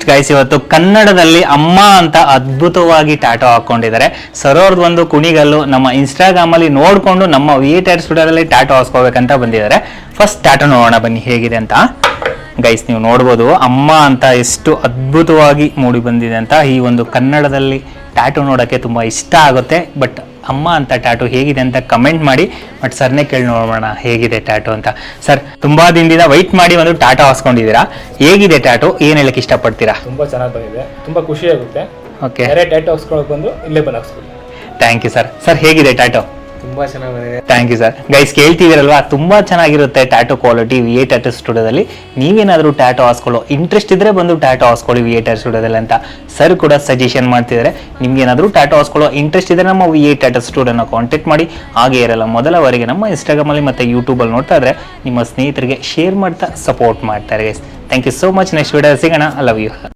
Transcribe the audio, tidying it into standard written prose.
Guys, ಇವತ್ತು ಕನ್ನಡದಲ್ಲಿ ಅಮ್ಮ ಅಂತ ಅದ್ಭುತವಾಗಿ ಟ್ಯಾಟೋ ಹಾಕೊಂಡಿದ್ದಾರೆ. ಸರೋರ್ದು ಒಂದು ಕುಣಿಗಲ್ಲು ನಮ್ಮ ಇನ್ಸ್ಟಾಗ್ರಾಮ್ ಅಲ್ಲಿ ನೋಡ್ಕೊಂಡು ನಮ್ಮ ವಿಎಟೆಡ್ ಸ್ಟುಡಿಯೋದಲ್ಲಿ ಟ್ಯಾಟೋ ಹಾಸ್ಕೋಬೇಕಂತ ಬಂದಿದ್ದಾರೆ. ಫಸ್ಟ್ ಟ್ಯಾಟೋ ನೋಡೋಣ ಬನ್ನಿ ಹೇಗಿದೆ ಅಂತ. ಗೈಸ್, ನೀವು ನೋಡ್ಬೋದು ಅಮ್ಮ ಅಂತ ಎಷ್ಟು ಅದ್ಭುತವಾಗಿ ಮೂಡಿ ಬಂದಿದೆ ಅಂತ. ಈ ಒಂದು ಕನ್ನಡದಲ್ಲಿ ಟ್ಯಾಟೋ ನೋಡೋಕ್ಕೆ ತುಂಬ ಇಷ್ಟ ಆಗುತ್ತೆ. ಬಟ್ ಅಮ್ಮ ಅಂತ ಟ್ಯಾಟೋ ಹೇಗಿದೆ ಅಂತ ಕಮೆಂಟ್ ಮಾಡಿ. ಬಟ್ ಸರ್ನೇ ಕೇಳಿ ನೋಡೋಣ ಹೇಗಿದೆ ಟ್ಯಾಟೋ ಅಂತ. ಸರ್, ತುಂಬಾ ದಿನದಿಂದ ವೈಟ್ ಮಾಡಿ ಒಂದು ಟ್ಯಾಟೋ ಹಾಸ್ಕೊಂಡಿದ್ದೀರಾ. ಹೇಗಿದೆ ಟ್ಯಾಟೋ, ಏನು ಹೇಳಕ್ಕೆ ಇಷ್ಟಪಡ್ತೀರಾ? ತುಂಬ ಚೆನ್ನಾಗಿ ಬಂದಿದೆ, ತುಂಬ ಖುಷಿ ಆಗುತ್ತೆ. ಓಕೆ, ಬೇರೆ ಟ್ಯಾಟೋ ಹಾಕ್ಸ್ಕೊಳಕ್ ಬಂದು ಇಲ್ಲೇ ಬಂದು ಹಾಕ್ಸ್ಕೊಳ್ಳಿ. Thank you sir. ಸರ್, ಹೇಗಿದೆ ಟ್ಯಾಟೋ? ತುಂಬ ಚೆನ್ನಾಗಿ ಬಂದಿದೆ. Thank you sir. ಗೈಸ್, ಕೇಳ್ತಿದ್ದೀರಲ್ವಾ, ತುಂಬ ಚೆನ್ನಾಗಿರುತ್ತೆ ಟ್ಯಾಟೋ ಕ್ವಾಲಿಟಿ ವಿಎ ಟ್ಯಾಟೋ ಸ್ಟುಡಿಯೋದಲ್ಲಿ. ನೀವೇನಾದರೂ ಟ್ಯಾಟೋ ಹಾಸ್ಕೊಳ್ಳೋ ಇಂಟ್ರೆಸ್ಟ್ ಇದ್ದರೆ ಬಂದು ಟ್ಯಾಟೋ ಹಾಸ್ಕೊಳ್ಳಿ ವಿಎ ಟ್ಯಾಟೋ ಸ್ಟುಡಿಯೋದಲ್ಲಿ ಅಂತ ಸರ್ ಕೂಡ ಸಜೆಷನ್ ಮಾಡ್ತಿದ್ದಾರೆ. ನಿಮ್ಗೇನಾದರೂ ಟ್ಯಾಟೋ ಹಾಸ್ಕೊಳ್ಳೋ ಇಂಟ್ರೆಸ್ಟ್ ಇದ್ದರೆ ನಮ್ಮ ವಿಎ ಟ್ಯಾಟೋ ಸ್ಟುಡಿಯೋನ ಕಾಂಟ್ಯಾಕ್ಟ್ ಮಾಡಿ. ಹಾಗೆ ಇರಲ್ಲ ಮೊದಲವರೆಗೆ ನಮ್ಮ ಇನ್ಸ್ಟಾಗ್ರಾಮಲ್ಲಿ ಮತ್ತು ಯೂಟ್ಯೂಬಲ್ಲಿ ನೋಡ್ತಾ ಇದ್ರೆ ನಿಮ್ಮ ಸ್ನೇಹಿತರಿಗೆ ಶೇರ್ ಮಾಡ್ತಾ ಸಪೋರ್ಟ್ ಮಾಡ್ತಾರೆ guys. Thank you so much. Next video ಸಿಗೋಣ. I love you.